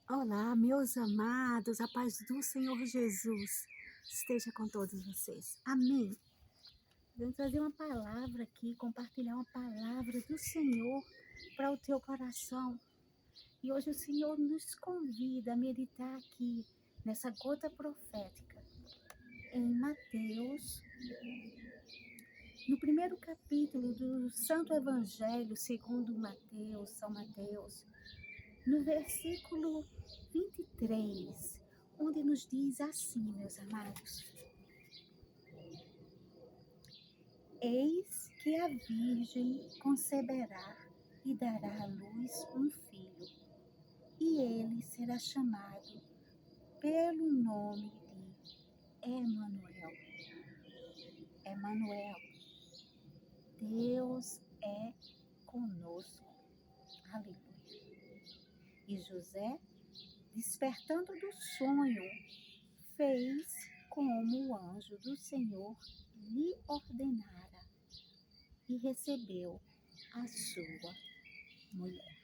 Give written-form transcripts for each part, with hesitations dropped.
Olá, meus amados, a paz do Senhor Jesus esteja com todos vocês. Amém. Vou trazer uma palavra aqui, compartilhar uma palavra do Senhor para o teu coração. E hoje o Senhor nos convida a meditar aqui nessa gota profética em Mateus, no primeiro capítulo do Santo Evangelho segundo Mateus, São Mateus, no versículo 23, onde nos diz assim, meus amados: Eis que a Virgem conceberá e dará à luz um filho, e ele será chamado pelo nome de Emanuel. Emanuel, Deus é conosco. Aleluia. E José, despertando do sonho, fez como o anjo do Senhor lhe ordenara e recebeu a sua mulher.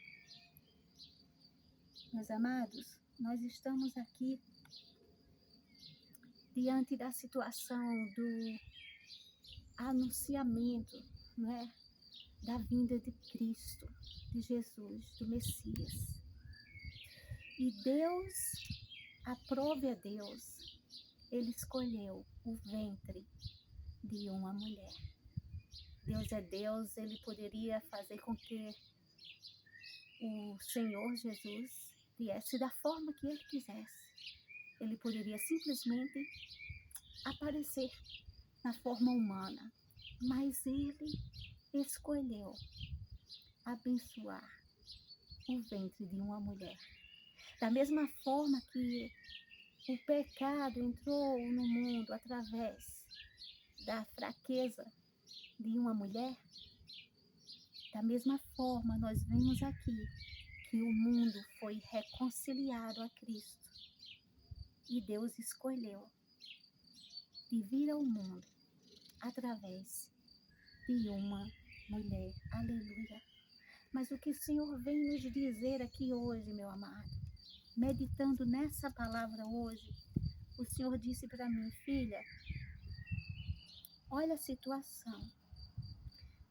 Meus amados, nós estamos aqui diante da situação do anunciamento, não é? Da vinda de Cristo, de Jesus, do Messias. E Deus, aprove a Deus, ele escolheu o ventre de uma mulher. Deus é Deus, ele poderia fazer com que o Senhor Jesus viesse da forma que ele quisesse. Ele poderia simplesmente aparecer na forma humana, mas ele escolheu abençoar o ventre de uma mulher. Da mesma forma que o pecado entrou no mundo através da fraqueza de uma mulher, da mesma forma nós vemos aqui que o mundo foi reconciliado a Cristo e Deus escolheu de vir ao mundo através de uma mulher. Aleluia. Mas o que o Senhor vem nos dizer aqui hoje, meu amado, meditando nessa palavra hoje, o Senhor disse para mim: filha, olha a situação.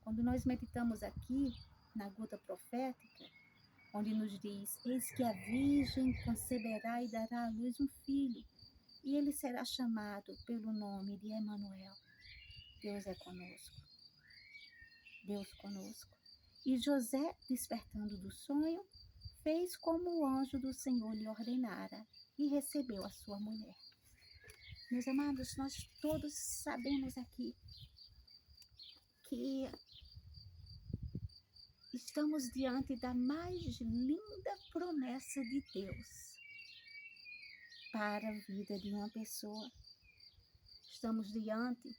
Quando nós meditamos aqui na gota profética, onde nos diz: eis que a Virgem conceberá e dará à luz um filho, e ele será chamado pelo nome de Emanuel. Deus é conosco. Deus conosco. E José, despertando do sonho, fez como o anjo do Senhor lhe ordenara e recebeu a sua mulher. Meus amados, nós todos sabemos aqui que estamos diante da mais linda promessa de Deus para a vida de uma pessoa. Estamos diante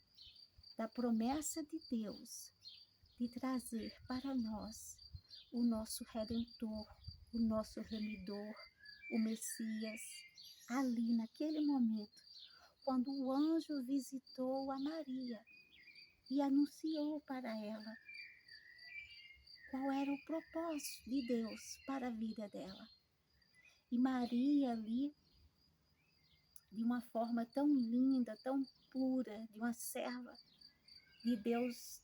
da promessa de Deus de trazer para nós o nosso Redentor, o nosso Remidor, o Messias, ali naquele momento, quando o anjo visitou a Maria e anunciou para ela qual era o propósito de Deus para a vida dela. E Maria ali, de uma forma tão linda, tão pura, de uma serva de Deus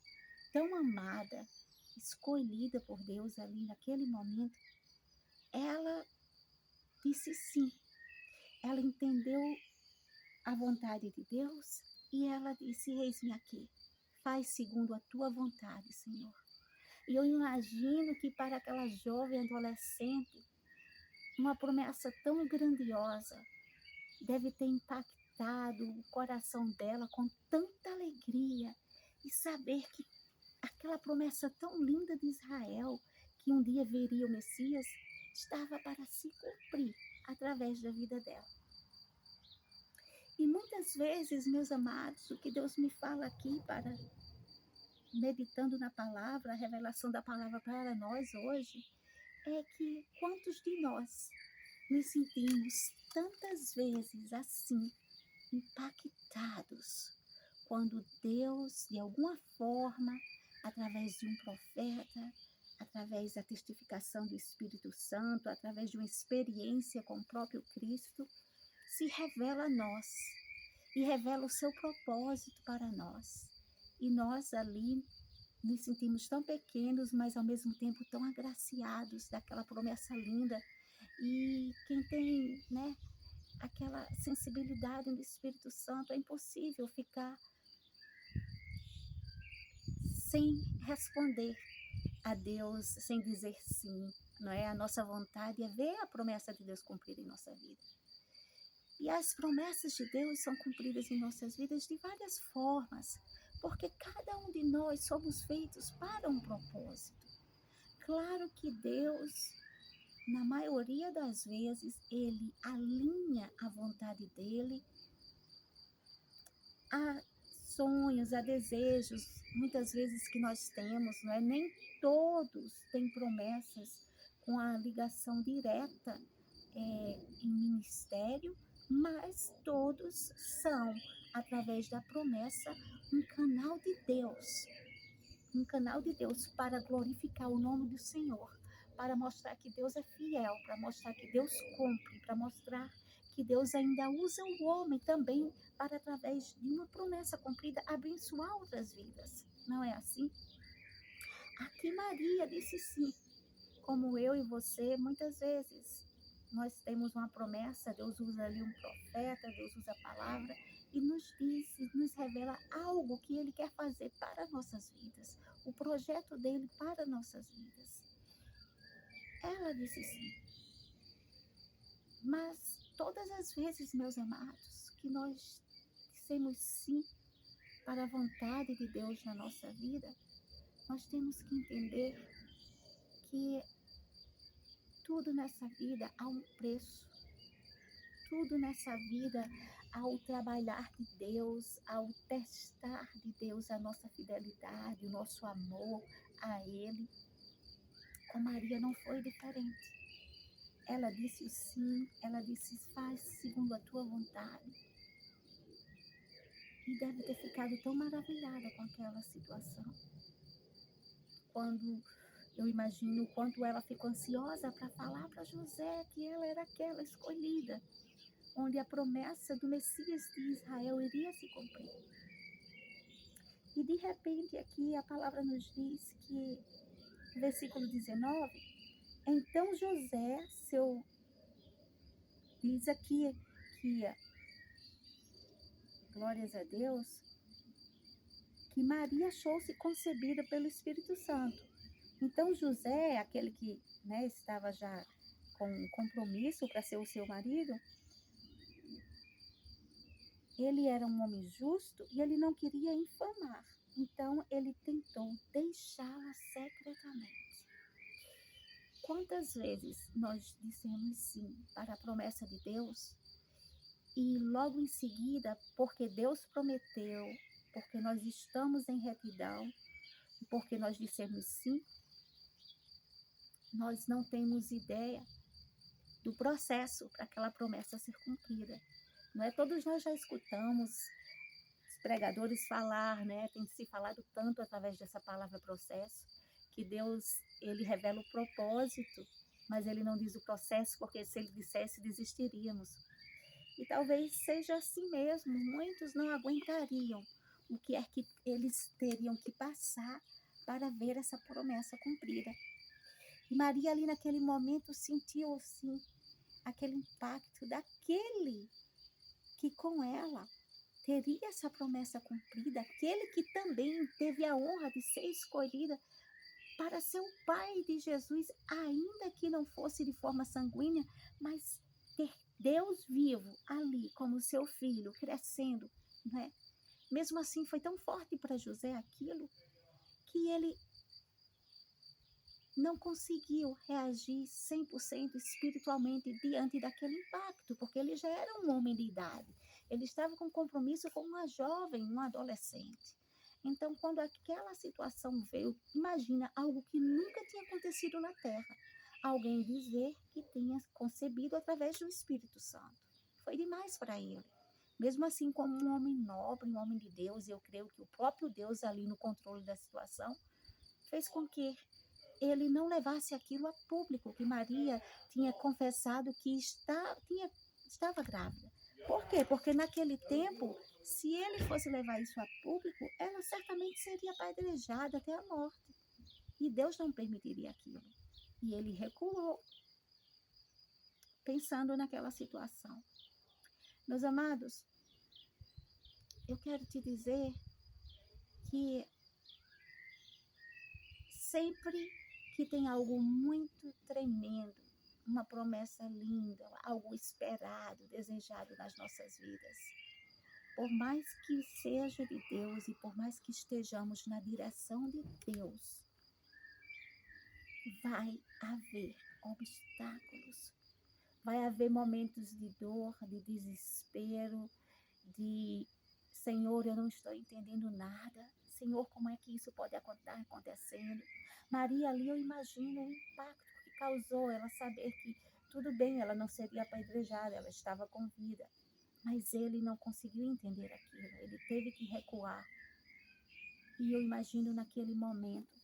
tão amada, escolhida por Deus ali naquele momento, ela disse sim. Ela entendeu a vontade de Deus e ela disse: eis-me aqui, faz segundo a tua vontade, Senhor. E eu imagino que para aquela jovem adolescente, uma promessa tão grandiosa deve ter impactado o coração dela com tanta alegria e saber que aquela promessa tão linda de Israel, que um dia veria o Messias, estava para se cumprir através da vida dela. E muitas vezes, meus amados, o que Deus me fala aqui para meditando na palavra, a revelação da palavra para nós hoje, é que quantos de nós nos sentimos tantas vezes assim, impactados, quando Deus, de alguma forma, através de um profeta, através da testificação do Espírito Santo, através de uma experiência com o próprio Cristo, se revela a nós e revela o seu propósito para nós. E nós ali nos sentimos tão pequenos, mas ao mesmo tempo tão agraciados daquela promessa linda. E quem tem, né, aquela sensibilidade no Espírito Santo, é impossível ficar sem responder a Deus, sem dizer sim, não é? A nossa vontade é ver a promessa de Deus cumprida em nossa vida. E as promessas de Deus são cumpridas em nossas vidas de várias formas, porque cada um de nós somos feitos para um propósito. Claro que Deus, na maioria das vezes, Ele alinha a vontade dEle a sonhos, a desejos, muitas vezes que nós temos, não é? Nem todos têm promessas com a ligação direta em ministério, mas todos são, através da promessa, um canal de Deus para glorificar o nome do Senhor, para mostrar que Deus é fiel, para mostrar que Deus cumpre, para mostrar que Deus ainda usa o homem também para, através de uma promessa cumprida, abençoar outras vidas. Não é assim? Aqui Maria disse sim, como eu e você, muitas vezes nós temos uma promessa, Deus usa ali um profeta, Deus usa a palavra e nos diz, nos revela algo que Ele quer fazer para nossas vidas, o projeto dEle para nossas vidas. Ela disse sim. Mas todas as vezes, meus amados, que nós dissemos sim para a vontade de Deus na nossa vida, nós temos que entender que tudo nessa vida há um preço. Tudo nessa vida, ao trabalhar de Deus, ao testar de Deus a nossa fidelidade, o nosso amor a Ele, com Maria não foi diferente. Ela disse o sim, ela disse faz segundo a tua vontade. E deve ter ficado tão maravilhada com aquela situação. Quando eu imagino o quanto ela ficou ansiosa para falar para José que ela era aquela escolhida, onde a promessa do Messias de Israel iria se cumprir. E de repente aqui a palavra nos diz que, no versículo 19, então José, diz aqui que, glórias a Deus, que Maria achou-se concebida pelo Espírito Santo. Então José, aquele que, né, estava já com um compromisso para ser o seu marido, ele era um homem justo e ele não queria infamar. Então, ele tentou deixá-la secretamente. Quantas vezes nós dissemos sim para a promessa de Deus e logo em seguida, porque Deus prometeu, porque nós estamos em retidão, porque nós dissemos sim, nós não temos ideia do processo para aquela promessa ser cumprida. Não é? Todos nós já escutamos os pregadores falar, né? Tem se falado tanto através dessa palavra processo, que Deus, Ele revela o propósito, mas Ele não diz o processo, porque se Ele dissesse, desistiríamos. E talvez seja assim mesmo, muitos não aguentariam o que é que eles teriam que passar para ver essa promessa cumprida. E Maria ali naquele momento sentiu assim, aquele impacto daquele que com ela teria essa promessa cumprida, aquele que também teve a honra de ser escolhida para ser o pai de Jesus, ainda que não fosse de forma sanguínea, mas ter Deus vivo ali como seu filho, crescendo, né? Mesmo assim, foi tão forte para José aquilo, que ele não conseguiu reagir 100% espiritualmente diante daquele impacto, porque ele já era um homem de idade. Ele estava com compromisso com uma jovem, um adolescente. Então, quando aquela situação veio, imagina algo que nunca tinha acontecido na Terra. Alguém dizer que tinha concebido através do Espírito Santo. Foi demais para ele. Mesmo assim, como um homem nobre, um homem de Deus, eu creio que o próprio Deus ali no controle da situação, fez com que ele não levasse aquilo a público, que Maria tinha confessado que estava grávida. Por quê? Porque naquele tempo, se ele fosse levar isso a público, ela certamente seria apedrejada até a morte. E Deus não permitiria aquilo. E ele recuou, pensando naquela situação. Meus amados, eu quero te dizer que sempre que tem algo muito tremendo, uma promessa linda, algo esperado, desejado nas nossas vidas, por mais que seja de Deus e por mais que estejamos na direção de Deus, vai haver obstáculos, vai haver momentos de dor, de desespero, de Senhor, eu não estou entendendo nada. Senhor, como é que isso pode estar acontecendo? Maria ali, eu imagino o impacto que causou ela saber que tudo bem, ela não seria apedrejada, ela estava com vida. Mas ele não conseguiu entender aquilo, ele teve que recuar. E eu imagino naquele momento,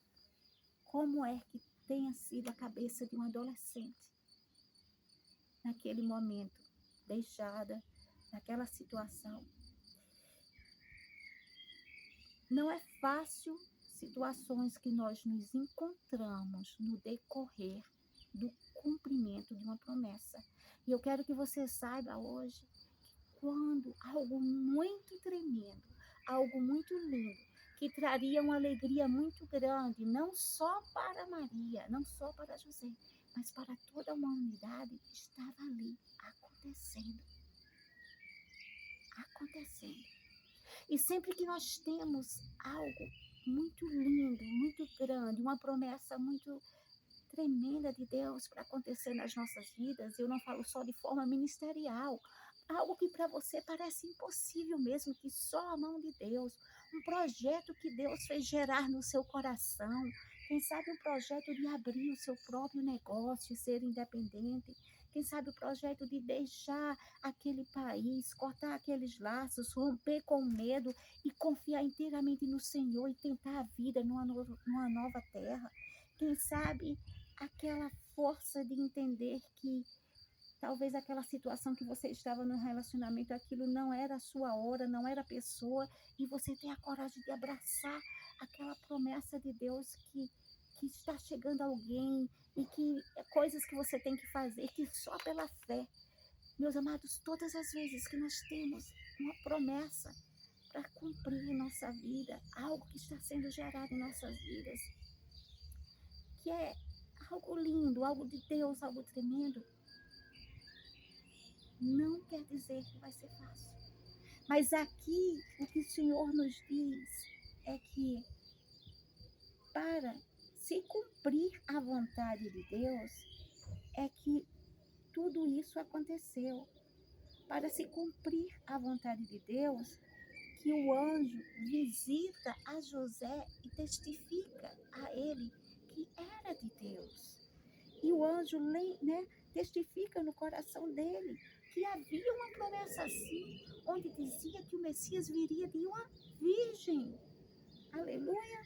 como é que tenha sido a cabeça de um adolescente, naquele momento, deixada, naquela situação. Não é fácil situações que nós nos encontramos no decorrer do cumprimento de uma promessa. E eu quero que você saiba hoje que quando algo muito tremendo, algo muito lindo, que traria uma alegria muito grande, não só para Maria, não só para José, mas para toda a humanidade, estava ali acontecendo. E sempre que nós temos algo muito lindo, muito grande, uma promessa muito tremenda de Deus para acontecer nas nossas vidas, eu não falo só de forma ministerial, algo que para você parece impossível mesmo, que só a mão de Deus, um projeto que Deus fez gerar no seu coração, quem sabe um projeto de abrir o seu próprio negócio, ser independente, quem sabe o projeto de deixar aquele país, cortar aqueles laços, romper com o medo e confiar inteiramente no Senhor e tentar a vida numa nova terra. Quem sabe aquela força de entender que talvez aquela situação que você estava no relacionamento, aquilo não era a sua hora, não era a pessoa, e você tem a coragem de abraçar aquela promessa de Deus que está chegando alguém e que coisas que você tem que fazer, que só pela fé. Meus amados, todas as vezes que nós temos uma promessa para cumprir em nossa vida, algo que está sendo gerado em nossas vidas, que é algo lindo, algo de Deus, algo tremendo, não quer dizer que vai ser fácil. Mas aqui, o que o Senhor nos diz é que para se cumprir a vontade de Deus, é que tudo isso aconteceu. Para se cumprir a vontade de Deus, que o anjo visita a José e testifica a ele que era de Deus. E o anjo testifica no coração dele que havia uma promessa assim, onde dizia que o Messias viria de uma virgem. Aleluia!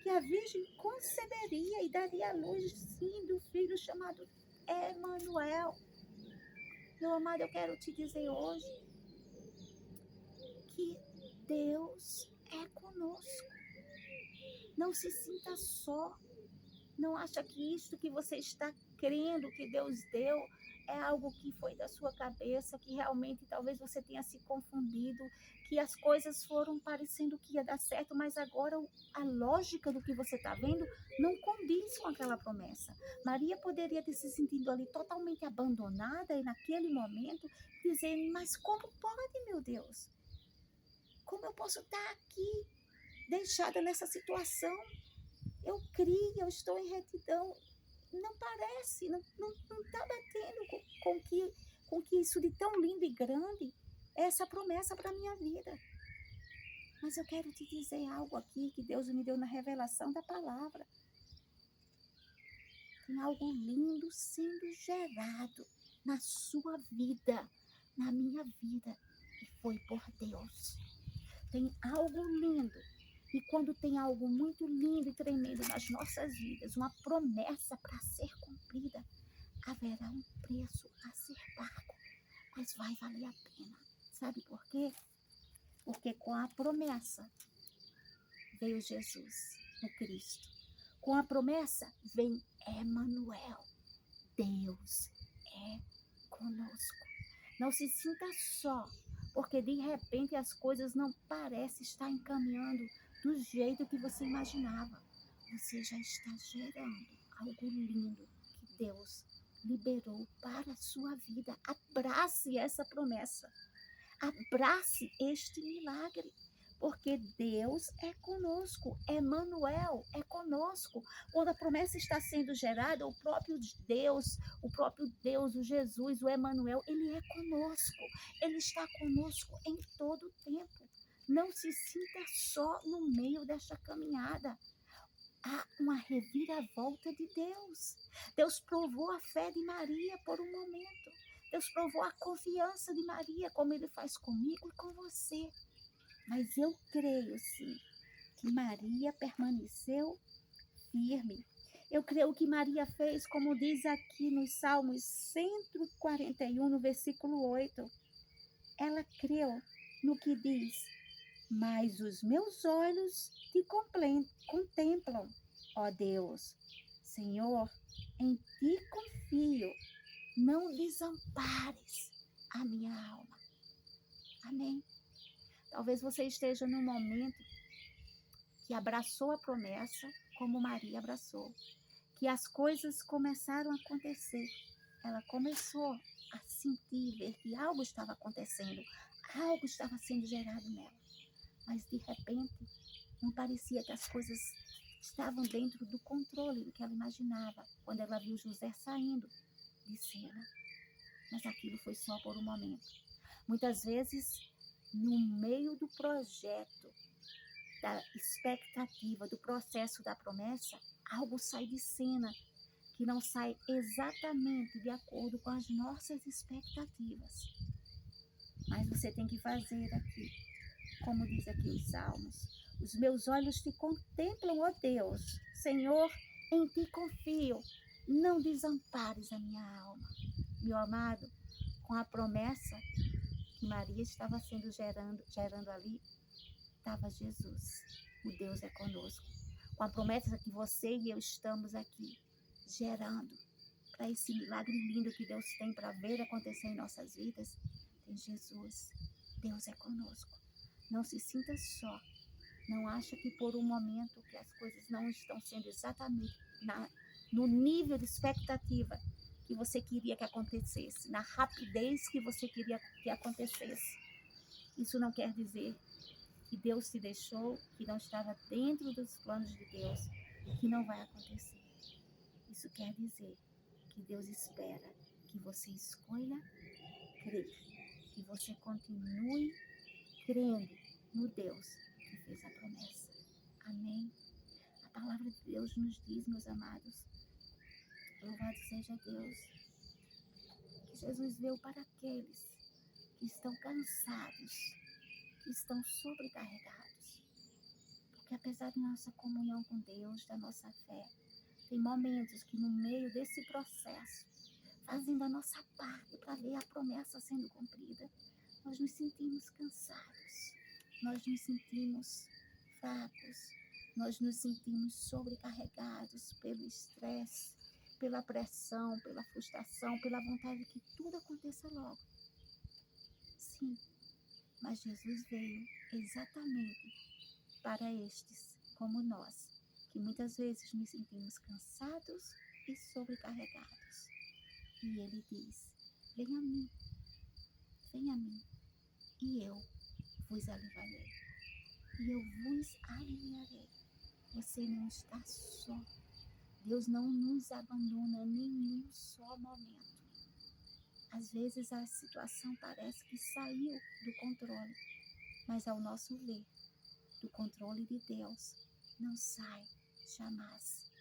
Que a virgem conceberia e daria à luz, sim, do filho chamado Emanuel. Meu amado, eu quero te dizer hoje que Deus é conosco. Não se sinta só. Não acha que isto que você está crendo que Deus deu é algo que foi da sua cabeça, que realmente talvez você tenha se confundido, que as coisas foram parecendo que ia dar certo, mas agora a lógica do que você está vendo não condiz com aquela promessa. Maria poderia ter se sentido ali totalmente abandonada e naquele momento dizer, mas como pode, meu Deus? Como eu posso estar aqui, deixada nessa situação? Eu criei, eu estou em retidão. Não parece, não está batendo com que isso de tão lindo e grande é essa promessa para a minha vida. Mas eu quero te dizer algo aqui que Deus me deu na revelação da palavra. Tem algo lindo sendo gerado na sua vida, na minha vida, e foi por Deus. Tem algo lindo E quando tem algo muito lindo e tremendo nas nossas vidas, uma promessa para ser cumprida, haverá um preço a ser pago, mas vai valer a pena. Sabe por quê? Porque com a promessa veio Jesus, o Cristo. Com a promessa vem Emanuel. Deus é conosco. Não se sinta só, porque de repente as coisas não parecem estar encaminhando do jeito que você imaginava. Você já está gerando algo lindo que Deus liberou para a sua vida. Abrace essa promessa. Abrace este milagre. Porque Deus é conosco, Emanuel é conosco. Quando a promessa está sendo gerada, o próprio Deus, o Jesus, o Emanuel, ele é conosco. Ele está conosco em todo o tempo. Não se sinta só no meio desta caminhada. Há uma reviravolta de Deus. Deus provou a fé de Maria por um momento. Deus provou a confiança de Maria, como ele faz comigo e com você. Mas eu creio, sim, que Maria permaneceu firme. Eu creio que Maria fez, como diz aqui nos Salmos 141, no versículo 8. Ela creu no que diz: mas os meus olhos te contemplam, ó Deus. Senhor, em ti confio. Não desampares a minha alma. Amém. Talvez você esteja num momento que abraçou a promessa como Maria abraçou, que as coisas começaram a acontecer. Ela começou a sentir, ver que algo estava acontecendo, algo estava sendo gerado nela. Mas de repente, não parecia que as coisas estavam dentro do controle do que ela imaginava, quando ela viu José saindo de cena. Mas aquilo foi só por um momento. Muitas vezes, no meio do projeto, da expectativa, do processo da promessa, algo sai de cena que não sai exatamente de acordo com as nossas expectativas. Mas você tem que fazer aqui, como diz aqui os Salmos: os meus olhos te contemplam, ó Deus. Senhor, em ti confio. Não desampares a minha alma. Meu amado, com a promessa que Maria estava gerando ali, estava Jesus. O Deus é conosco. Com a promessa que você e eu estamos aqui gerando para esse milagre lindo que Deus tem para ver acontecer em nossas vidas, tem Jesus. Deus é conosco. Não se sinta só. Não acha que por um momento que as coisas não estão sendo exatamente no nível de expectativa que você queria que acontecesse, na rapidez que você queria que acontecesse. Isso não quer dizer que Deus te deixou, que não estava dentro dos planos de Deus e que não vai acontecer. Isso quer dizer que Deus espera que você escolha crer, que você continue crendo no Deus que fez a promessa. Amém? A palavra de Deus nos diz, meus amados, louvado seja Deus, que Jesus veio para aqueles que estão cansados, que estão sobrecarregados. Porque apesar de nossa comunhão com Deus, da nossa fé, tem momentos que no meio desse processo, fazendo a nossa parte para ver a promessa sendo cumprida, nós nos sentimos cansados, nós nos sentimos fracos, nós nos sentimos sobrecarregados pelo estresse, pela pressão, pela frustração, pela vontade que tudo aconteça logo. Sim, mas Jesus veio exatamente para estes, como nós, que muitas vezes nos sentimos cansados e sobrecarregados. E ele diz: venha a mim, e eu vos aliviarei. E eu vos aliviarei. Você não está só. Deus não nos abandona em nenhum só momento. Às vezes a situação parece que saiu do controle, mas ao nosso ver, do controle de Deus, não sai jamais.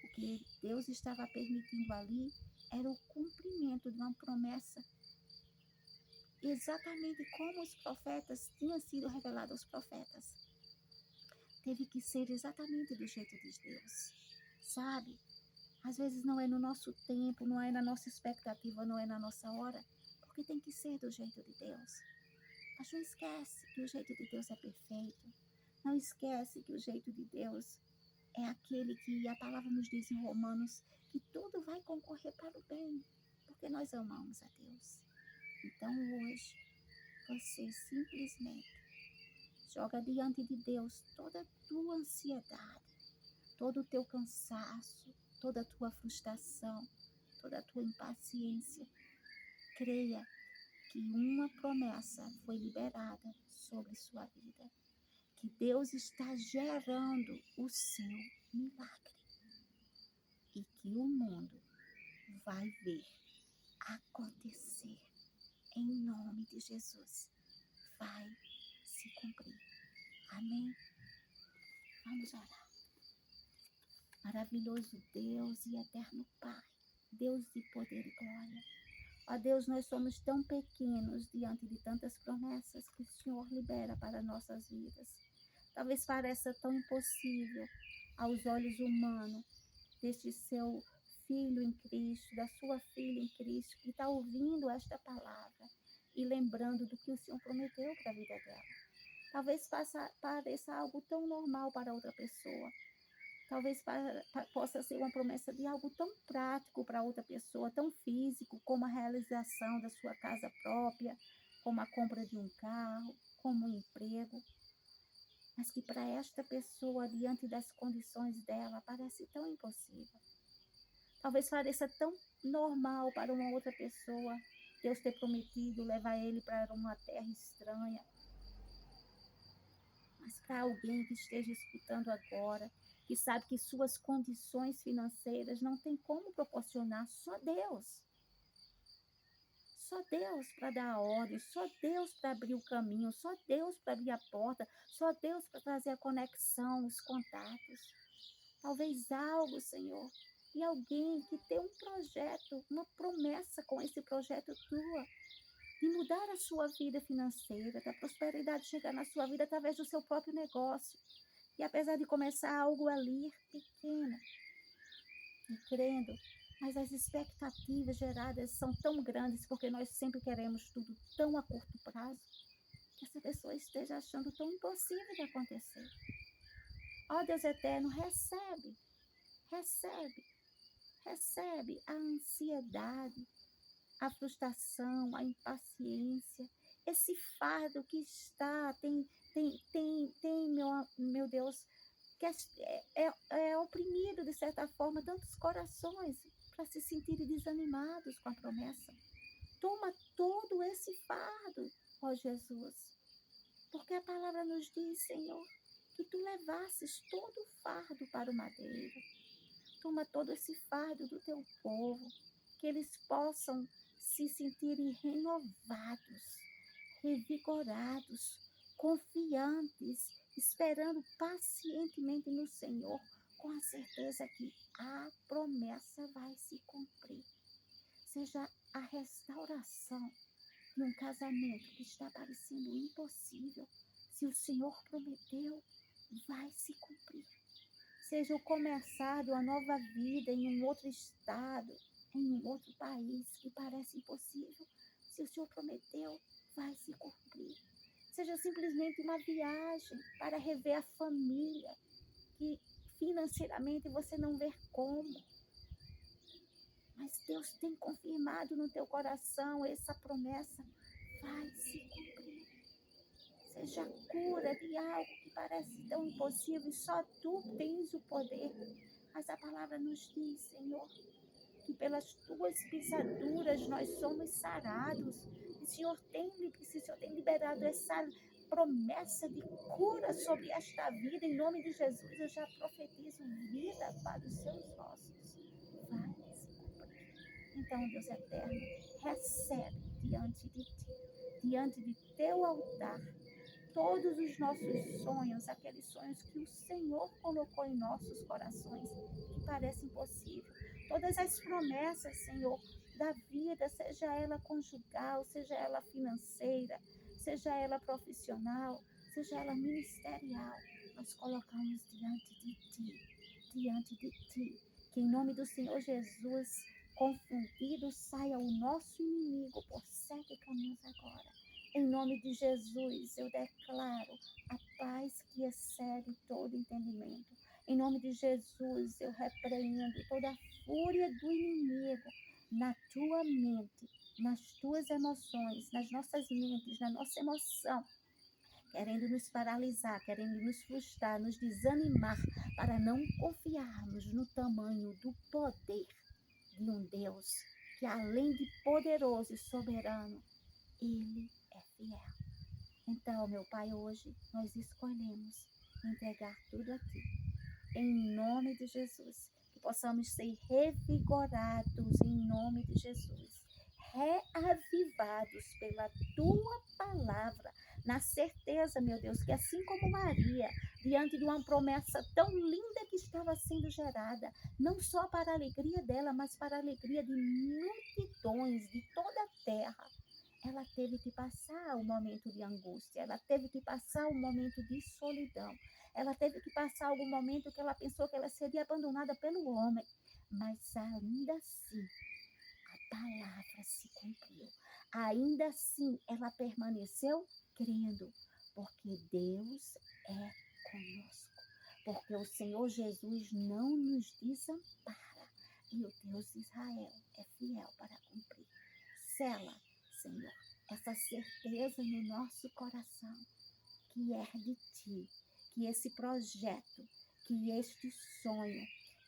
O que Deus estava permitindo ali era o cumprimento de uma promessa, exatamente como os profetas tinham sido revelados aos profetas. teve que ser exatamente do jeito de Deus, sabe? Às vezes não é no nosso tempo, não é na nossa expectativa, não é na nossa hora, porque tem que ser do jeito de Deus. Mas não esquece que o jeito de Deus é perfeito. Não esquece que o jeito de Deus é aquele que a palavra nos diz em Romanos, que tudo vai concorrer para o bem, porque nós amamos a Deus. Então hoje, você simplesmente joga diante de Deus toda a tua ansiedade, todo o teu cansaço, toda a tua frustração, toda a tua impaciência. Creia que uma promessa foi liberada sobre sua vida, que Deus está gerando o seu milagre e que o mundo vai ver acontecer em nome de Jesus. Vai se cumprir. Amém? Vamos orar. Maravilhoso Deus e eterno Pai, Deus de poder e glória. Ó Deus, nós somos tão pequenos diante de tantas promessas que o Senhor libera para nossas vidas. Talvez pareça tão impossível aos olhos humanos deste seu filho em Cristo, da sua filha em Cristo, que está ouvindo esta palavra e lembrando do que o Senhor prometeu para a vida dela. Talvez pareça algo tão normal para outra pessoa. Talvez possa ser uma promessa de algo tão prático para outra pessoa, tão físico, como a realização da sua casa própria, como a compra de um carro, como um emprego. Mas que para esta pessoa, diante das condições dela, parece tão impossível. Talvez pareça tão normal para uma outra pessoa Deus ter prometido levar ele para uma terra estranha. Mas para alguém que esteja escutando agora, que sabe que suas condições financeiras não tem como proporcionar, só Deus. Só Deus para dar a ordem, só Deus para abrir o caminho, só Deus para abrir a porta, só Deus para trazer a conexão, os contatos. Talvez algo, Senhor, e alguém que tem um projeto, uma promessa com esse projeto tua, de mudar a sua vida financeira, da prosperidade chegar na sua vida através do seu próprio negócio. E apesar de começar algo ali pequeno e crendo, mas as expectativas geradas são tão grandes porque nós sempre queremos tudo tão a curto prazo, que essa pessoa esteja achando tão impossível de acontecer. Ó Deus eterno, recebe a ansiedade, a frustração, a impaciência, esse fardo que tem, meu Deus, que é oprimido de certa forma tantos corações para se sentirem desanimados com a promessa. Toma todo esse fardo, ó Jesus, porque a palavra nos diz, Senhor, que tu levasses todo o fardo para o madeiro. Toma todo esse fardo do teu povo, que eles possam se sentirem renovados, revigorados, confiantes, esperando pacientemente no Senhor, com a certeza que a promessa vai se cumprir. Seja a restauração de um casamento que está parecendo impossível, se o Senhor prometeu, vai se cumprir. Seja o começar de uma nova vida em um outro estado, em um outro país que parece impossível, se o Senhor prometeu, vai se cumprir. Seja simplesmente uma viagem para rever a família, que financeiramente você não vê como. Mas Deus tem confirmado no teu coração essa promessa, vai se cumprir. Seja a cura de algo que parece tão impossível e só tu tens o poder. Mas a palavra nos diz, Senhor, que pelas tuas pisaduras nós somos sarados. O Senhor tem liberado essa promessa de cura sobre esta vida. Em nome de Jesus, eu já profetizo vida para os seus ossos. Vai se cumprir. Então, Deus eterno, recebe diante de ti, diante de teu altar, todos os nossos sonhos, aqueles sonhos que o Senhor colocou em nossos corações, que parecem impossíveis. Todas as promessas, Senhor, da vida, seja ela conjugal, seja ela financeira, seja ela profissional, seja ela ministerial. nós colocamos diante de Ti. Que em nome do Senhor Jesus, confundido saia o nosso inimigo por 7 caminhos agora. Em nome de Jesus, eu declaro a paz que excede todo entendimento. Em nome de Jesus, eu repreendo toda a fúria do inimigo na tua mente, nas tuas emoções, nas nossas mentes, na nossa emoção, querendo nos paralisar, querendo nos frustrar, nos desanimar, para não confiarmos no tamanho do poder de um Deus que, além de poderoso e soberano, Ele é fiel. Então, meu Pai, hoje nós escolhemos entregar tudo a Ti, em nome de Jesus, que possamos ser revigorados em nome de Jesus, reavivados pela Tua palavra, na certeza, meu Deus, que assim como Maria, diante de uma promessa tão linda que estava sendo gerada, não só para a alegria dela, mas para a alegria de multidões de toda a terra, ela teve que passar o momento de angústia, ela teve que passar o momento de solidão, ela teve que passar algum momento que ela pensou que ela seria abandonada pelo homem, mas ainda assim a palavra se cumpriu. Ainda assim ela permaneceu crendo, porque Deus é conosco, porque o Senhor Jesus não nos desampara e o Deus de Israel é fiel para cumprir. Sela, Senhor, essa certeza no nosso coração, que é de Ti, que esse projeto, que este sonho,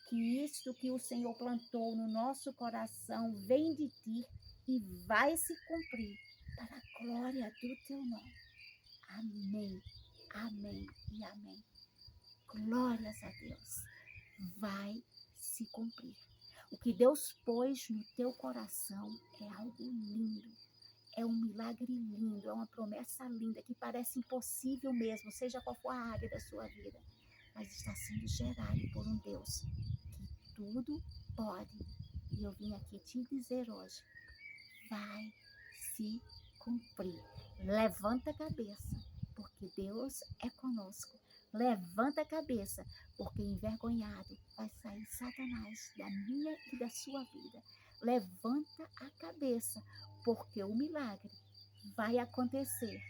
que isto que o Senhor plantou no nosso coração vem de Ti e vai se cumprir para a glória do Teu nome. Amém, amém e amém. Glórias a Deus. Vai se cumprir. O que Deus pôs no teu coração é algo lindo. É um milagre lindo, é uma promessa linda, que parece impossível mesmo, seja qual for a área da sua vida. Mas está sendo gerado por um Deus que tudo pode. E eu vim aqui te dizer hoje, vai se cumprir. Levanta a cabeça, porque Deus é conosco. Levanta a cabeça, porque envergonhado vai sair Satanás da minha e da sua vida. Levanta a cabeça, porque o milagre vai acontecer.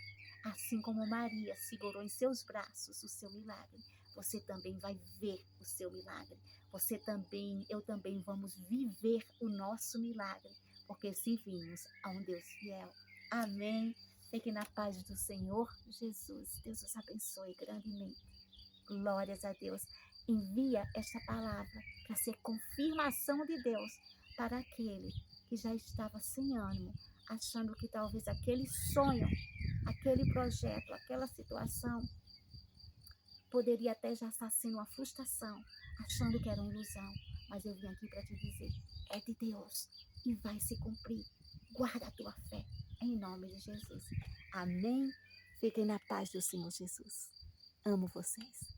Assim como Maria segurou em seus braços o seu milagre, você também vai ver o seu milagre. Você também, eu também vamos viver o nosso milagre, porque servimos a um Deus fiel. Amém. Fique na paz do Senhor Jesus. Deus os abençoe grandemente. Glórias a Deus. Envia esta palavra para ser confirmação de Deus para aquele que já estava sem ânimo, achando que talvez aquele sonho, aquele projeto, aquela situação poderia até já estar sendo uma frustração, achando que era uma ilusão. Mas eu vim aqui para te dizer, é de Deus e vai se cumprir. Guarda a tua fé, em nome de Jesus. Amém. Fiquem na paz do Senhor Jesus. Amo vocês.